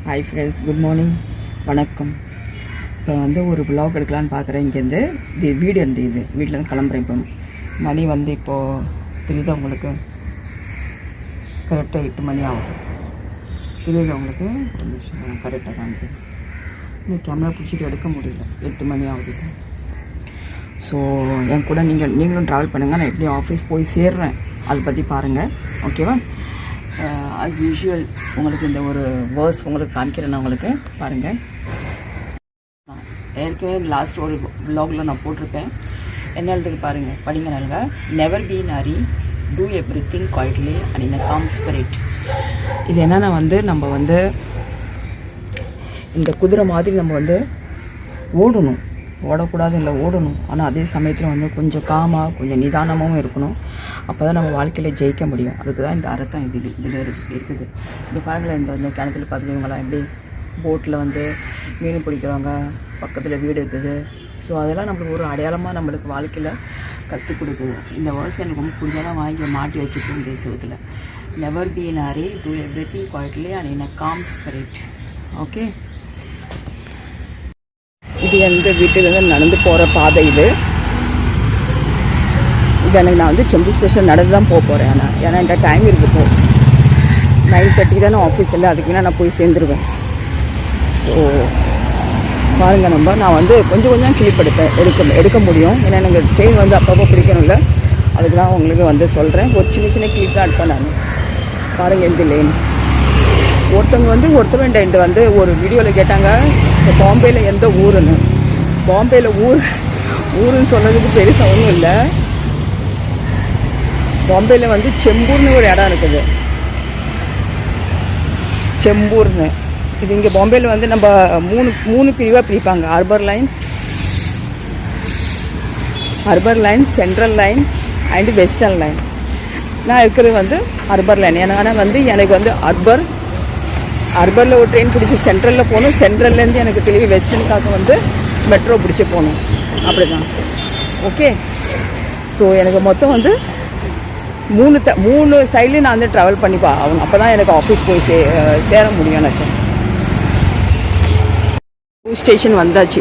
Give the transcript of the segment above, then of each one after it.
Hi friends, good morning, வணக்கம். இப்போ வந்து ஒரு விலாக் எடுக்கலான்னு பார்க்குறேன். இங்கேருந்து வீடு இருந்து வீட்டிலேருந்து கிளம்புறேன். இப்போ மணி வந்து இப்போது தெரியுதா உங்களுக்கு? கரெக்டாக 8 மணி ஆகுது. தெரியுதா உங்களுக்கு? ஒரு நிமிஷம் கரெக்டாக காமிக்கிறேன். இன்னும் கேமரா பிடிச்சிட்டு எடுக்க முடியல. 8 மணி ஆகுது. ஸோ என் கூட நீங்களும் ட்ராவல் பண்ணுங்கள். நான் எப்படி ஆஃபீஸ் போய் சேர்றேன் அதை பற்றி பாருங்கள், ஓகேவா? ஆஸ் யூஷுவல் உங்களுக்கு இந்த ஒரு வேர்ஸ் உங்களுக்கு காமிக்கிறேன். நான் உங்களுக்கு பாருங்கள். ஏற்கனவே லாஸ்ட் ஒரு விலாகில் நான் போட்டிருப்பேன். என்ன எழுதுக்கு பாருங்கள், படிங்க நல்லா. Never be in hurry, do everything quietly and in a calm spirit. இது என்னென்னா வந்து நம்ம வந்து இந்த குதிரை மாதிரி நம்ம வந்து ஓடணும், ஓடக்கூடாது இல்லை, ஓடணும். ஆனால் அதே சமயத்தில் வந்து கொஞ்சம் காமாக கொஞ்சம் நிதானமாகவும் இருக்கணும். அப்போ தான் நம்ம வாழ்க்கையில் ஜெயிக்க முடியும். அதுக்கு தான் இந்த அர்த்தம் இதில் இருக்குது. இந்த பாருங்களேன், இந்த கிணத்துல பார்த்துருவீங்களா எப்படி போட்டில் வந்து மீன் பிடிக்கிறவங்க, பக்கத்தில் வீடு இருக்குது. ஸோ அதெல்லாம் நம்மளுக்கு ஒரு அடையாளமாக நம்மளுக்கு வாழ்க்கையில் கற்றுக் கொடுக்குது. இந்த வேர்ஸ் எனக்கு ரொம்ப பிடிச்சதான் வாங்கி மாட்டி வச்சுட்டு இந்த செவத்தில். Never be in hurry, do everything quietly and in a calm spirit. Okay, இது எந்த வீட்டிலேருந்து நடந்து போகிற பாதை. இது எனக்கு நான் வந்து செம்பு ஸ்டேஷன் நடந்து தான் போகிறேன். ஆனால் ஏன்னா என்கிட்ட டைம் இருக்குது. 9:30 தான் நான் ஆஃபீஸ் இல்லை, அதுக்கு நான் போய் சேர்ந்துருவேன். ஸோ பாருங்கள், நான் வந்து கொஞ்சம் கிளிப் எடுக்க முடியும். ஏன்னா எனக்கு ட்ரெயின் வந்து அப்பப்போ பிடிக்கணும்ல, அதுக்கு தான் உங்களுக்கு வந்து சொல்கிறேன். ஒரு சின்ன கிளிப் தான் எடுப்பேன் நான். பாருங்கள் இந்த லேன். ஒருத்தவங்க இந்த வந்து ஒரு வீடியோவில் கேட்டாங்க, இந்த பாம்பேயில் எந்த ஊருன்னு. பாம்பேயில் ஊருன்னு சொன்னதுக்கு பெருசாக ஒன்றும் இல்லை. பாம்பேயில் வந்து செம்பூர்னு ஒரு இடம் இருக்குது. செம்பூர்னு இது இங்கே பாம்பேயில் வந்து நம்ம மூணு பிரிவாக பிரிப்பாங்க. Urban line, central line and western line. நான் இருக்கிறது வந்து அர்பன் லைன். ஏன்னா வந்து எனக்கு வந்து அர்பனில் ஒரு ட்ரெயின் பிடிச்சி சென்ட்ரலில் போகணும். சென்ட்ரல்லேருந்து எனக்கு திரும்பி வெஸ்டர்னுக்காக வந்து மெட்ரோ பிடிச்சி போகணும். அப்படி தான். ஓகே, ஸோ எனக்கு மொத்தம் வந்து மூணு சைட்லேயும் நான் வந்து ட்ராவல் பண்ணிப்பா ஆகணும். அப்போ தான் எனக்கு ஆஃபீஸ் போய் சேர முடியும். எனக்கு ஸ்டேஷன் வந்தாச்சு.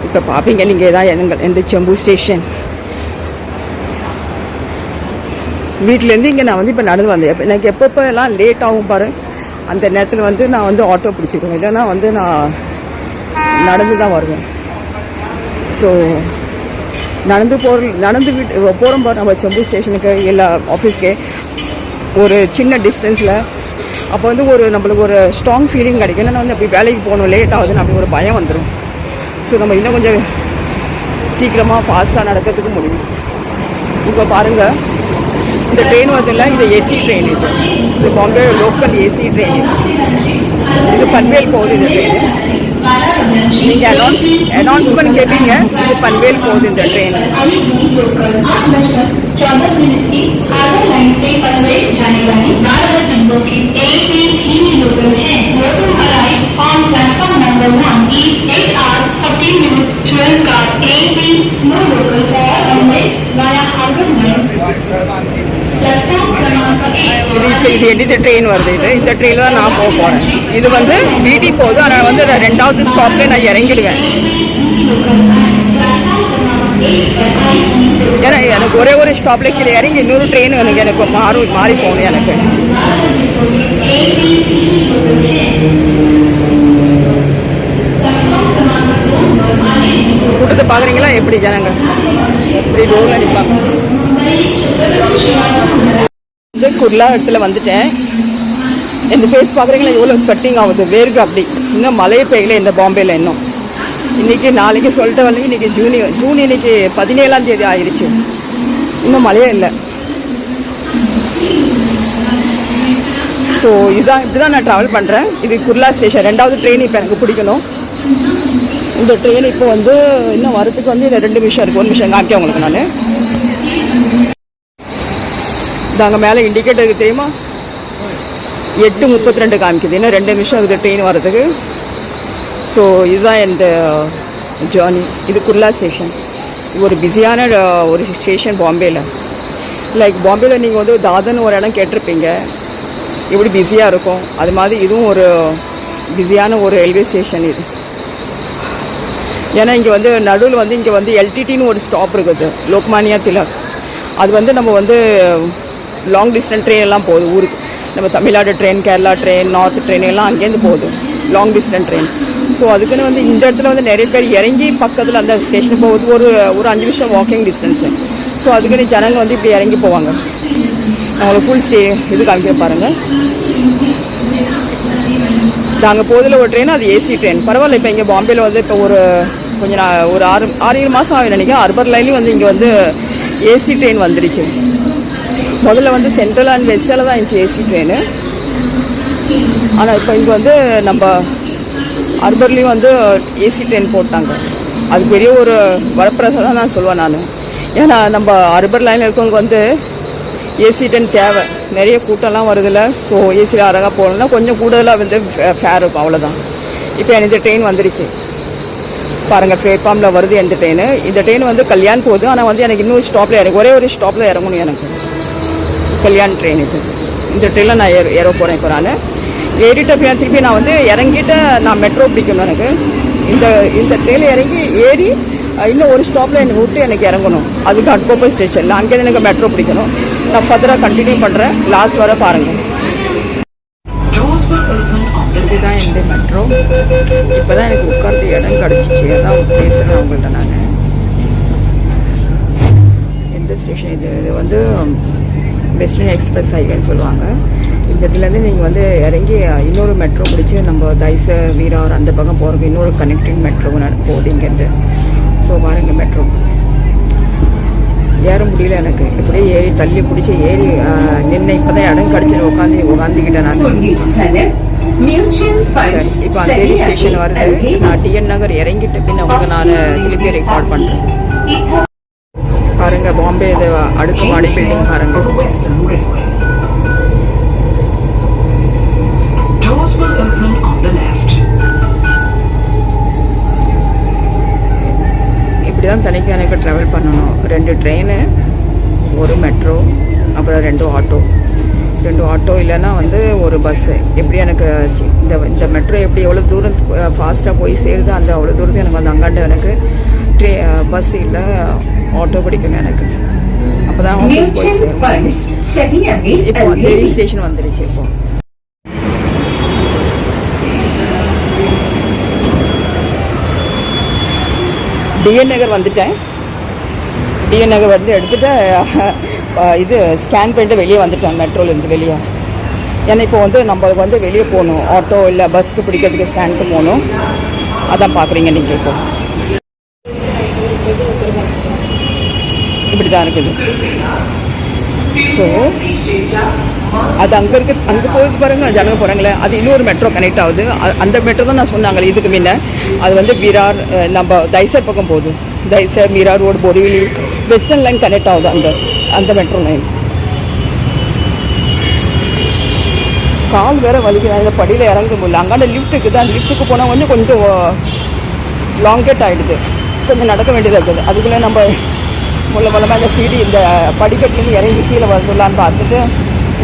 இப்போ பார்ப்பீங்க நீங்கள் தான் எந்த செம்பு ஸ்டேஷன். வீட்டிலேருந்து இங்கே நான் வந்து இப்போ நடந்து வந்தேன். எனக்கு எப்பப்போ எல்லாம் லேட் ஆகும் பாரு, அந்த நேரத்தில் வந்து நான் வந்து ஆட்டோ பிடிச்சிக்குவேன். இல்லைன்னா வந்து நான் நடந்து தான் வருவேன். ஸோ நடந்து போகிறோம் பாரு நம்ம செம்பு ஸ்டேஷனுக்கு இல்லை ஆஃபீஸ்க்கு ஒரு சின்ன டிஸ்டன்ஸில். அப்போ வந்து நம்மளுக்கு ஒரு ஸ்ட்ராங் ஃபீலிங் கிடைக்கும். ஏன்னா வந்து அப்படி வேலைக்கு போகணும், லேட் ஆகுதுன்னு அப்படி ஒரு பயம் வந்துடும். ஸோ நம்ம இன்னும் கொஞ்சம் சீக்கிரமாக ஃபாஸ்ட்டாக நடக்கிறதுக்கு முடியும். இப்போ பாருங்கள், இந்த ட்ரெயின் வருதுல்ல, இது ஏசி ட்ரெயின். இது பாம்பே லோக்கல் ஏசி ட்ரெயின். இது பன்வேல் போகுது இந்த ட்ரெயின். நீங்கள் அனௌன்ஸ்மெண்ட் கேட்பீங்க, இது பன்வேல் போகுது இந்த ட்ரெயின். இது எந்த ட்ரெயின் வருது? இந்த ட்ரெயினில் தான் நான் போகிறேன். இது வந்து வீடி போகுது. ஆனால் வந்து 2வது ஸ்டாப்லேயே நான் இறங்கிடுவேன். ஏன்னா எனக்கு ஒரே ஒரு ஸ்டாப்பில் கீழே இறங்கி இன்னொரு ட்ரெயின் எனக்கு மாறி போகணும். எனக்கு கூட்டத்தை பார்க்குறீங்களா எப்படி ஜனங்க இப்படி ரோலில் நிற்பாங்க. இந்த குர்லா இடத்துல வந்துட்டேன். இந்த ஃபேஸ் பார்க்குறீங்களா எவ்வளோ ஸ்வெட்டிங் ஆகுது, வேர்க்கு. அப்படி இன்னும் மழையே பெய்யல இந்த பாம்பேயில். இன்னும் இன்றைக்கி நாளைக்கு சொல்லிட்டு வந்து இன்றைக்கி ஜூன் இன்றைக்கி 17ஆம் தேதி ஆயிடுச்சு. இன்னும் மழையே இல்லை. ஸோ இப்படி தான் நான் ட்ராவல் பண்ணுறேன். இது குர்லா ஸ்டேஷன். 2வது ட்ரெயின் இப்போ எனக்கு பிடிக்கணும். இந்த ட்ரெயின் இப்போ வந்து இன்னும் வரத்துக்கு வந்து 2 நிமிஷம் இருக்குது. 1 நிமிஷம் காமிக்க உங்களுக்கு நான். இது அங்கே மேலே இண்டிகேட்டர் இருக்குது தெரியுமா? 8:32 காமிக்குது. இன்னும் 2 நிமிஷம் இருக்குது ட்ரெயின் வரதுக்கு. ஸோ இதுதான் இந்த ஜேர்னி. இது குர்லா ஸ்டேஷன். ஒரு பிஸியான ஒரு ஸ்டேஷன் பாம்பேயில். லைக் பாம்பேயில் நீங்கள் வந்து தாதன் ஒரு இடம் கேட்டிருப்பீங்க. எப்படி பிஸியாக இருக்கும் அது மாதிரி இதுவும் ஒரு பிஸியான ஒரு ரயில்வே ஸ்டேஷன் இது. ஏன்னா இங்கே வந்து நடுவில் வந்து இங்கே வந்து எல்டிடின்னு ஒரு ஸ்டாப் இருக்குது, லோக்மானியா திலக். அது வந்து நம்ம வந்து லாங் டிஸ்டன்ஸ் ட்ரெயின் எல்லாம் போகுது ஊருக்கு. நம்ம Tamil Nadu train, Kerala train, north train எல்லாம் அங்கேருந்து போகுது லாங் டிஸ்டன்ஸ் ட்ரெயின். ஸோ அதுக்குன்னு வந்து இந்த இடத்துல வந்து நிறைய பேர் இறங்கி பக்கத்தில் அந்த ஸ்டேஷனுக்கு போகுது, ஒரு 5 நிமிஷம் வாக்கிங் டிஸ்டன்ஸு. ஸோ அதுக்குன்னு ஜனங்க வந்து இப்படி இறங்கி போவாங்க. அவங்களுக்கு ஃபுல் இது காமிக்க பாருங்கள். நாங்கள் போதில் ஒரு ட்ரெயின், அது ஏசி ட்ரெயின். பரவாயில்ல. இப்போ இங்கே பாம்பேயில் வந்து இப்போ ஒரு 6-7 மாதம் ஆகும் நினைக்கிறேன். அர்பன் லைன்லேயும் வந்து இங்கே வந்து ஏசி ட்ரெயின் வந்துடுச்சு. முதல்ல வந்து சென்ட்ரல் அண்ட் வெஸ்டில் தான் இருந்துச்சு ஏசி ட்ரெயின். ஆனால் இப்போ இங்கே வந்து நம்ம அர்பன்லேயும் வந்து ஏசி ட்ரெயின் போட்டாங்க. அது பெரிய ஒரு வரப்பிரசாதம் தான் சொல்லுவேன் நான். ஏன்னா நம்ம அர்பன் லைனில் இருக்கவங்க வந்து ஏசி ட்ரெயின் தேவை. நிறைய கூட்டம்லாம் வருதில்ல. ஸோ ஏசியில் அழகாக போகணுன்னா கொஞ்சம் கூடுதலாக வந்து ஃபேர் இருக்கும், அவ்வளோதான். இப்போ எனக்கு ட்ரெயின் வந்துடுச்சு பாருங்கள். பிளேட்ஃபார்மில் வருது எந்த ட்ரெயின். இந்த ட்ரெயின் வந்து கல்யாண் போகுது. ஆனால் வந்து எனக்கு இன்னொரு ஸ்டாப்பில் ஒரே ஒரு ஸ்டாப்பில் இறங்கணும் எனக்கு. கல்யாண் ட்ரெயின் இது. இந்த ட்ரெயினில் நான் ஏற போகிறேன். இப்போ நான் ஏறிட்ட திருப்பி நான் வந்து இறங்கிட்டு நான் மெட்ரோ பிடிக்கணும் எனக்கு. இந்த ட்ரெயினில் இறங்கி ஏறி இன்னும் ஒரு ஸ்டாப்பில் என்னை விட்டு எனக்கு இறங்கணும். அதுக்கு அட்கோப்பல் ஸ்டேஷனில் அங்கேருந்து எனக்கு மெட்ரோ பிடிக்கணும். நான் ஃபர்தராக கண்டினியூ பண்ணுறேன். லாஸ்ட் வர பாருங்கள். இதுதான் இந்த மெட்ரோ. இப்போ தான் எனக்கு உட்கார்ந்து இடம் கிடச்சிச்சு. அதான் பேசுகிறேன் அவங்கள்ட்ட நான். எந்த ஸ்டேஷன் இது? இது வந்து வெஸ்டர்ன் எக்ஸ்பிரஸ் ஹைவேன்னு சொல்லுவாங்க. இந்த இடத்துலேருந்து நீங்கள் வந்து இறங்கி இன்னொரு மெட்ரோ பிடிச்சி நம்ம தைச வீரார் அந்த பக்கம் போகிறதுக்கு இன்னொரு கனெக்டிங் மெட்ரோ போகுது இங்கேருந்து. ஸோ பாருங்கள், மெட்ரோ ஏற முடியல எனக்கு. இப்படியே ஏறி தள்ளி பிடிச்சி ஏறி நின்று இப்போ தான் இடம் கிடச்சிட்டு உட்காந்துக்கிட்டேன் நான். சரி, இப்போ அந்தேரி ஸ்டேஷன் வருது. நான் டிஎன் நகர் இறங்கிட்டு பின்ன உங்களுக்கு நான் திருப்பி ரெக்கார்ட் பண்ணுறேன். பாருங்க, பாம்பே இது அடுக்குமாடி பில்டிங் பாருங்க. இப்படி தான் தனிக்கு எனக்கு ட்ராவல் பண்ணணும். 2 ட்ரெயின், ஒரு மெட்ரோ, அப்புறம் 2 ஆட்டோ இல்லைன்னா வந்து ஒரு பஸ்ஸு. எப்படி எனக்கு இந்த மெட்ரோ எப்படி எவ்வளோ தூரம் ஃபாஸ்ட்டாக போய் சேருது, அந்த அவ்வளோ தூரத்துக்கு எனக்கு வந்து அங்காண்டு எனக்கு பஸ் இல்லை ஆட்டோ பிடிக்கணும் எனக்கு. அப்போ தான் ஆஃபீஸ் போய் சேரும். இப்போ அந்தேரி ஸ்டேஷன் வந்துடுச்சு. இப்போ டிஎன் நகர் வந்துட்டேன். டிஎன் நகர் வந்து எடுத்துகிட்டு இது ஸ்கேன் பண்ணிட்டு வெளியே வந்துட்டேன் மெட்ரோலேருந்து வெளியே. ஏன்னா இப்போ வந்து நம்மளுக்கு வந்து வெளியே போகணும், ஆட்டோ இல்லை பஸ்ஸுக்கு பிடிக்கிறதுக்கு ஸ்கேனுக்கு போகணும். அதான் பார்க்குறீங்க நீங்கள். இப்போ இப்படி தான் இருக்குது. ஸோ அது அங்கே போயிட்டு பாருங்க, ஜனங்க போகிறாங்களே, அது இன்னொரு மெட்ரோ கனெக்ட் ஆகுது. அந்த மெட்ரோ தான் நான் சொன்னாங்களே இதுக்கு முன்ன. அது வந்து விரார் நம்ம தைசர் பக்கம் போகுது. தைசர், மீரார் ரோடு, போரிவிலி, வெஸ்டர்ன் லைன் கனெக்ட் ஆகுது அந்த மெட்ரோ லைன். கால் வேற வலிக்குது, அந்த படியில் இறங்க முடியல. அங்காண்ட லிஃப்ட் இருக்குது. அந்த லிஃப்ட்டுக்கு போனால் கொஞ்சம் லாங்கேட் ஆகிடுது. கொஞ்சம் நடக்க வேண்டியதாக இருக்குது. அதுக்குள்ளே நம்ம மூலமாக இந்த சீடி இந்த படிக்கட்டுலேருந்து இறங்கி கீழே வந்துடலான்னு பார்த்துட்டு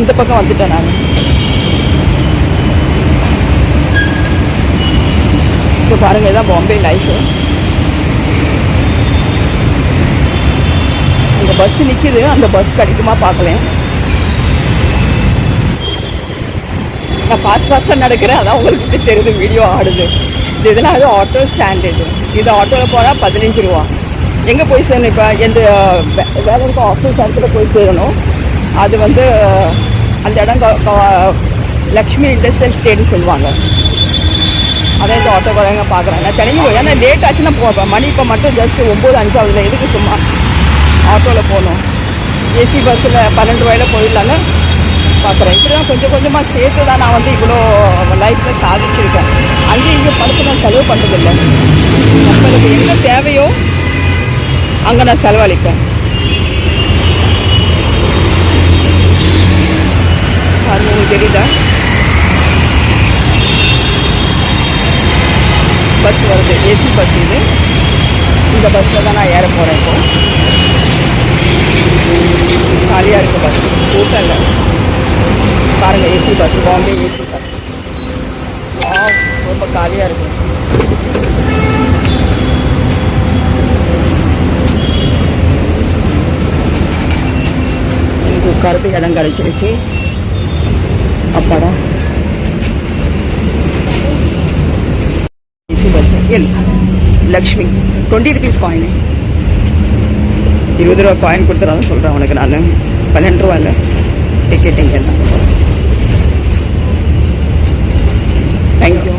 இந்த பக்கம் வந்துட்டேன் நான். இப்போ பாருங்கள், இதுதான் பாம்பே லைஃபு. அந்த பஸ் நிற்கிது. அந்த பஸ் கிடைக்குமா பார்க்கலேன். நான் ஃபாஸ்ட்டாக நடக்கிறேன். அதான் உங்களுக்கு தெரியுது, வீடியோ ஆடுது. இதெல்லாம் அது ஆட்டோ ஸ்டாண்ட். இது ஆட்டோவில் போனால் 15 ரூபா. எங்கே போய் சேரணும்? இப்போ எந்த வேலை இருக்க ஆஃபீஸ் இடத்துல போய் சேரணும். அது வந்து அந்த இடம் லக்ஷ்மி இண்டஸ்ட்ரியல் ஸ்டேட்னு சொல்லுவாங்க. அதான் இந்த ஆட்டோக்காரங்க பார்க்குறாங்க. தெரியும், ஏன்னா லேட் ஆச்சுன்னா போவேன். மணி இப்போ மட்டும் ஜஸ்ட் 9:05 ஆகுதுல. எதுக்கு சும்மா ஆட்டோவில் போகணும்? ஏசி பஸ்ஸில் 12 ரூபாயில் போயிடலான்னு பார்க்குறேன். இப்படி தான் கொஞ்சம் கொஞ்சமாக சேர்த்து தான் நான் வந்து இவ்வளோ லைஃப்பில் சாதிச்சிருக்கேன். அங்கேயும் இங்கேயும் பணத்தை நான் செலவு பண்ணுறதில்லை. நம்மளுக்கு என்ன தேவையோ அங்கே நான் செலவழிப்பேன். அது உங்களுக்கு தெரியுதா? பஸ் வருது, ஏசி பஸ் இது. இந்த பஸ்ஸில் தான் நான் ஏற போகிறேன். இப்போ காலியாக இருக்குது பஸ், கூட்டம் இல்லை. பாருங்கள் AC bus, Bombay AC bus. ரொம்ப காலியாக இருக்குது. இங்கே உட்காரத்து இடம் கிடச்சிருச்சு. அப்பாடா. AC bus L Lakshmi 20 rupees coin. 20 ரூபா காயின் கொடுத்துறான்னு சொல்கிறேன் உனக்கு நான். 12 ரூபா இல்லை டிக்கெட். இங்கே தான். தேங்க்யூ.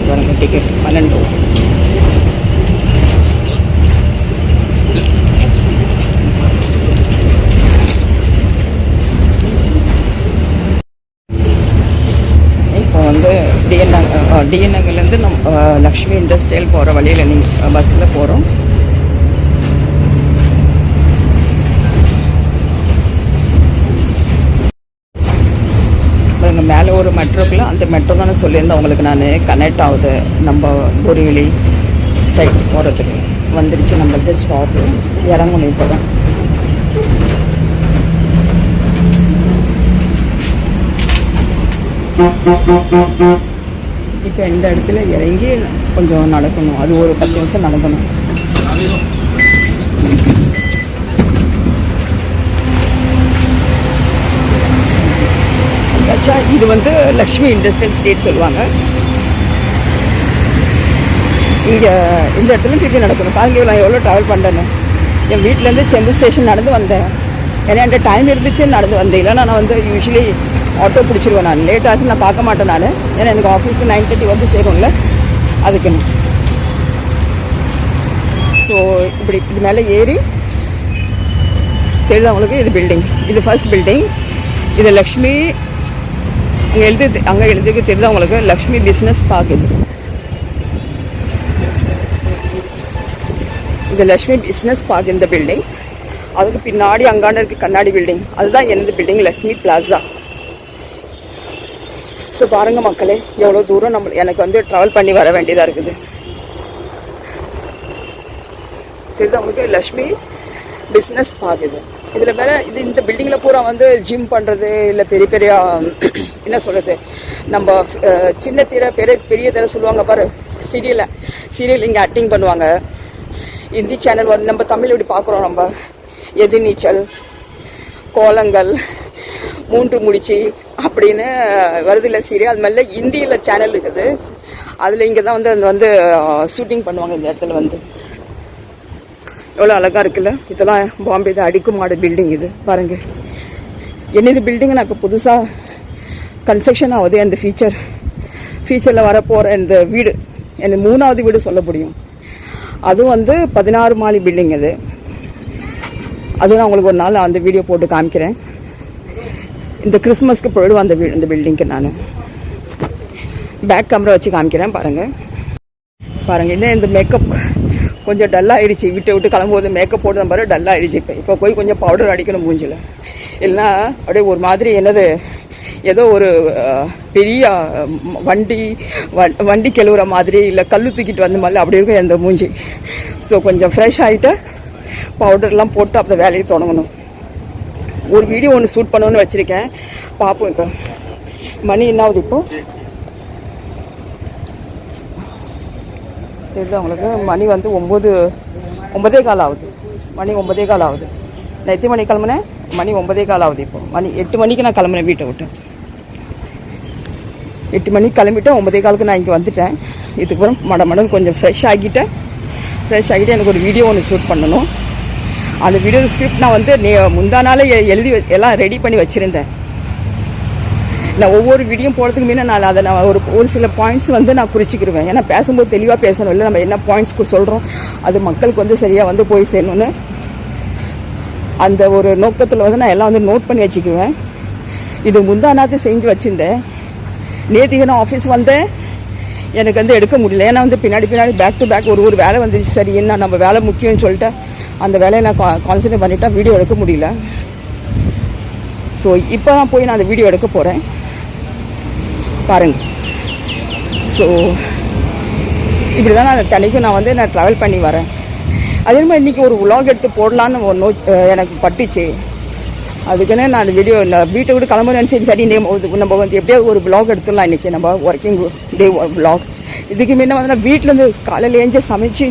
பாருங்க டிக்கெட் 12 ரூபா. டிஎன் நகர்லேருந்து லக்ஷ்மி இண்டஸ்ட்ரியல் போகிற வழியில் நீங்கள் பஸ்ஸில் போகிறோம். இங்கே மேலே ஒரு மெட்ரோக்குள்ள, அந்த மெட்ரோ தானே சொல்லியிருந்தேன் உங்களுக்கு நான். கனெக்ட் ஆகுது நம்ம பொரியலி சைட் போகிறதுக்கு. வந்துருச்சு நம்மளுக்கு ஸ்டாப்பு. இறங்கணும் இப்போ தான். இப்போ இந்த இடத்துல இறங்கி கொஞ்சம் நடக்கணும். அது ஒரு 10 நிமிஷம் நடக்கணும். இது வந்து லக்ஷ்மி இண்டஸ்ட்ரியல் ஸ்டேட் சொல்லுவாங்க. இங்கே இந்த இடத்துல திருப்பி நடக்கணும். பாருங்க நான் எவ்வளோ ட்ராவல் பண்ணுறேன்னு. என் வீட்டிலேருந்து செம்பு ஸ்டேஷன் நடந்து வந்தேன். ஏன்னா என்கிட்ட டைம் இருந்துச்சுன்னு நடந்து வந்தேன். இல்லைன்னா நான் வந்து யூஸ்வலி ஆட்டோ பிடிச்சிருவேன். நான் லேட் ஆச்சு நான் பார்க்க மாட்டேன் நான். ஏன்னா எனக்கு ஆஃபீஸ்க்கு 9:30 வந்து சேரும்ல, அதுக்குன்னு. ஸோ இப்படி இது மேலே ஏறி தெரியுது அவங்களுக்கு. இது பில்டிங், இது ஃபர்ஸ்ட் பில்டிங். இது லக்ஷ்மி அங்கே எழுதுக்கு தெரியுது அவங்களுக்கு. Lakshmi business park. இது லக்ஷ்மி பிஸ்னஸ் பார்க் இந்த பில்டிங். அதுக்கு பின்னாடி அங்காண்ட இருக்கு கண்ணாடி பில்டிங். அதுதான் எனது பில்டிங், லக்ஷ்மி பிளாசா. ஸோ பாருங்கள் மக்களே எவ்வளோ தூரம் எனக்கு வந்து ட்ராவல் பண்ணி வர வேண்டியதாக இருக்குது. தெரியுது அவங்களுக்கு லக்ஷ்மி பிஸ்னஸ் பார்க். இதில் வேற இந்த பில்டிங்கில் பூரா வந்து ஜிம் பண்ணுறது, இல்லை பெரிய பெரிய என்ன சொல்கிறது, நம்ம சின்ன திரை பெரிய திரை சொல்லுவாங்க பாரு, சீரியல் இங்கே ஆக்டிங் பண்ணுவாங்க. இந்தி சேனல் வந்து நம்ம தமிழ் இப்படி பார்க்குறோம். நம்ம எதிர்நீச்சல், கோலங்கள், 3 முடிச்சு அப்படின்னு வருது இல்லை சீரியல். அது மாதிரில இந்தியில் சேனல் இருக்குது. அதில் இங்கே தான் வந்து ஷூட்டிங் பண்ணுவாங்க. இந்த இடத்துல வந்து எவ்வளோ அழகாக இருக்குல்ல. இதெல்லாம் பாம்பே தான் அடுக்குமாடு பில்டிங். இது பாருங்க. என்னது பில்டிங் நான் இப்போ புதுசாக கன்ஸ்ட்ரக்ஷன் ஆகுது. அந்த ஃபியூச்சரில் வரப்போகிற இந்த வீடு எனக்கு 3வது வீடு சொல்ல முடியும். அதுவும் வந்து 16 மாடி பில்டிங். அது நான் உங்களுக்கு ஒரு நாள் அந்த வீடியோ போட்டு காமிக்கிறேன். இந்த கிறிஸ்மஸ்க்கு போயிடுவோம் இந்த பில்டிங்க்கு. நான் பேக் கேமரா வச்சு காமிக்கிறேன். பாருங்கள் இன்னும் இந்த மேக்கப் கொஞ்சம் டல்லாகிடுச்சு. விட்டு கிளம்பும்போது மேக்கப் போட்டு பாரு டல்லாகிடுச்சு. இப்போ போய் கொஞ்சம் பவுடர் அடிக்கணும் மூஞ்சில். இல்லைன்னா அப்படியே ஒரு மாதிரி என்னது ஏதோ ஒரு பெரிய வண்டி கெழுவுற மாதிரி, இல்லை கல் தூக்கிட்டு வந்த மாதிரி அப்படி இருக்கும் அந்த மூஞ்சி. ஸோ கொஞ்சம் ஃப்ரெஷ் ஆகிட்டு பவுடர்லாம் போட்டு அப்புறம் வேலையை தொடங்கணும். ஒரு வீடியோ ஒன்று ஷூட் பண்ணணும்னு வச்சுருக்கேன். பார்ப்போம். இப்போ மணி என்ன ஆகுது? இப்போது தெரியுது அவங்களுக்கு. மணி வந்து 9:15 ஆகுது. மணி 9:15 ஆகுது. நான் எத்தனை மணிக்கு கிளம்புனேன்? மணி 9:15 ஆகுது. இப்போ மணி 8 மணிக்கு நான் கிளம்புனேன் வீட்டை விட்டு. 8 மணிக்கு கிளம்பிட்டேன். 9:15 நான் இங்கே வந்துட்டேன். இதுக்கப்புறம் மடமடன்னு கொஞ்சம் ஃப்ரெஷ் ஆகிட்டு எனக்கு ஒரு வீடியோ ஒன்று ஷூட் பண்ணணும். அந்த வீடியோ ஸ்கிரிப்ட் நான் வந்து முந்தா நாளே எழுதி எல்லாம் ரெடி பண்ணி வச்சுருந்தேன். நான் ஒவ்வொரு வீடியோ போகிறதுக்கு முன்னே நான் ஒரு சில பாயிண்ட்ஸ் வந்து நான் குறிச்சிக்கிடுவேன். ஏன்னா பேசும்போது தெளிவாக பேசணும். இல்லை நம்ம என்ன பாயிண்ட்ஸ் சொல்கிறோம் அது மக்களுக்கு வந்து சரியாக வந்து போய் சேரணும்னு அந்த ஒரு நோக்கத்தில் வந்து நான் எல்லாம் வந்து நோட் பண்ணி வச்சுக்குவேன். இது முந்தா நாத்து செஞ்சு வச்சுருந்தேன். நேற்றுக்கு நான் ஆஃபீஸ் வந்தேன். எனக்கு வந்து எடுக்க முடியல. ஏன்னா வந்து பின்னாடி பேக் டு பேக் ஒரு வேலை வந்துச்சு. சரி என்ன நம்ம வேலை முக்கியம்னு சொல்லிட்டு அந்த வேலையை நான் கான்சன்ட்ரேட் பண்ணிட்டா வீடியோ எடுக்க முடியல. ஸோ இப்போ தான் போய் நான் அந்த வீடியோ எடுக்க போகிறேன். பாருங்கள். ஸோ இப்படி தான் நான் ட்ராவல் பண்ணி வரேன். அதே மாதிரி இன்றைக்கி ஒரு vlog எடுத்து போடலான்னு ஒரு எனக்கு பட்டுச்சு. அதுக்குன்னு நான் அந்த வீடியோ இல்லை வீட்டை விட்டு கிளம்புறேன்னு நினச்சி சரி நம்ம வந்து எப்படியாவது ஒரு vlog எடுத்துடலாம் இன்றைக்கி நம்ம ஒர்க்கிங் டே vlog. இதுக்கு முன்ன வந்து நான் வீட்டிலேருந்து காலையில் ஏஞ்சி சமைச்சு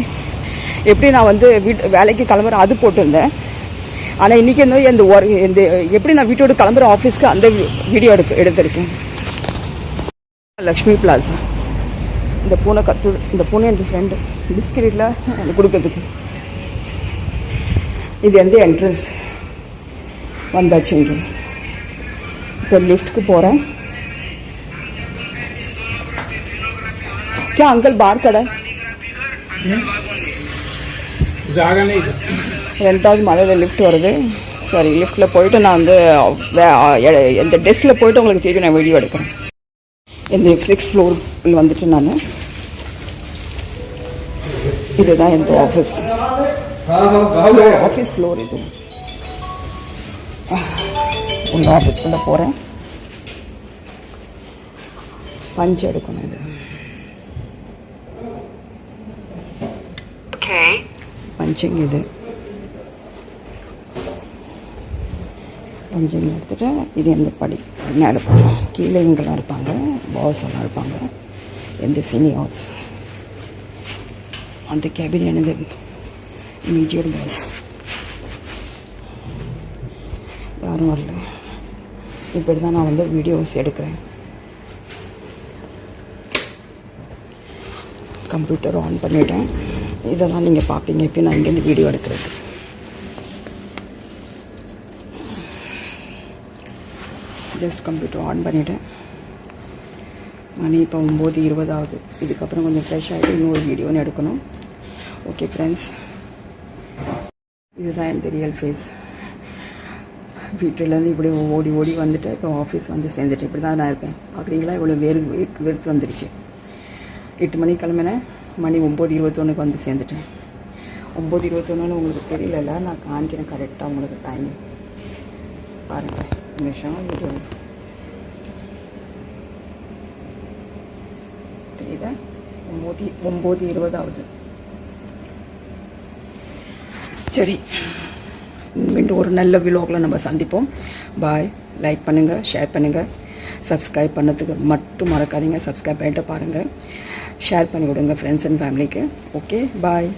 எப்படி நான் வந்து வேலைக்கு கிளம்புறேன் அது போட்டிருந்தேன். ஆனால் இன்றைக்கி இந்த இந்த எப்படி நான் வீட்டை விட்டு கிளம்புற ஆஃபீஸ்க்கு அந்த வீடியோ எடுத்திருக்கேன். லக்ஷ்மி பிளாசா. இந்த பூனை கத்துது. இந்த பூனை எனக்கு ஃப்ரெண்டு பிஸ்கெட்டில் எனக்கு கொடுக்கறதுக்கு. இது எந்த என்ட்ரன்ஸ் வந்தாச்சு. இங்கே இப்போ லிஃப்ட்டுக்கு போகிறேன். क्या अंकल बाहर खड़ा है? ரெண்டாவது மலையில் லிஃப்ட் வருது. சரி லிஃப்ட்டில் போயிட்டு நான் வந்து இந்த டெஸ்கில் போயிட்டு உங்களுக்கு திருப்பி நான் வீடியோ எடுக்கிறேன். இந்த 6th floor வந்துட்டு நான் இதுதான் இந்த ஆஃபீஸ் ஃப்ளோர். இது உங்கள் ஆஃபீஸ்க்குள்ளே போகிறேன். பஞ்ச் எடுக்கணும். இது பஞ்சிங். இது பஞ்சிங் எடுத்துகிட்டு இது எந்த படி என்ன இருப்பாங்க கீழே இவங்கெல்லாம் இருப்பாங்க. பாஸ் எல்லாம் இருப்பாங்க. எந்த சீனியர்ஸ் அந்த கேபின் எனது இமீடியட் பாஸ் யாரும் வரல. இப்படி தான் நான் வந்து வீடியோஸ் எடுக்கிறேன். கம்ப்யூட்டர் ஆன் பண்ணிவிட்டேன். இதை தான் நீங்கள் பார்ப்பீங்க இப்போ நான் இங்கேருந்து வீடியோ எடுக்கிறது. ஜஸ்ட் கம்ப்யூட்டர் ஆன் பண்ணிவிட்டேன். மணி இப்போ 9:20 ஆகுது. இதுக்கப்புறம் கொஞ்சம் ஃப்ரெஷ் ஆகிட்டு இன்னொரு வீடியோன்னு எடுக்கணும். ஓகே ஃப்ரெண்ட்ஸ், இதுதான் எனக்கு ரியல் ஃபேஸ். வீட்டிலேருந்து இப்படி ஓடி ஓடி வந்துட்டு இப்போ ஆஃபீஸ் வந்து சேர்ந்துட்டு இப்படி தான் நான் இருப்பேன். பார்க்குறீங்களா இவ்வளோ வெறுத்து வந்துடுச்சு. 8 மணிக்கு கிளம்பினேன். மணி 9:21 வந்து சேர்ந்துட்டேன். 9:21 உங்களுக்கு தெரியல, நான் காணிக்கிறேன் கரெக்டாக உங்களுக்கு டைம் பாருங்கள். நிமிஷம் வீடியோ தெரியுதா? 9:20 ஆகுது. சரி, மீண்டும் ஒரு நல்ல விலாகில் நம்ம சந்திப்போம். பாய். லைக் பண்ணுங்கள், ஷேர் பண்ணுங்கள், சப்ஸ்கிரைப் பண்ணதுக்கு மட்டும் மறக்காதீங்க. சப்ஸ்கிரைப் பண்ணிட்டு பாருங்கள், ஷேர் பண்ணி விடுங்க ஃப்ரெண்ட்ஸ் அண்ட் ஃபேமிலிக்கு. ஓகே, பாய்.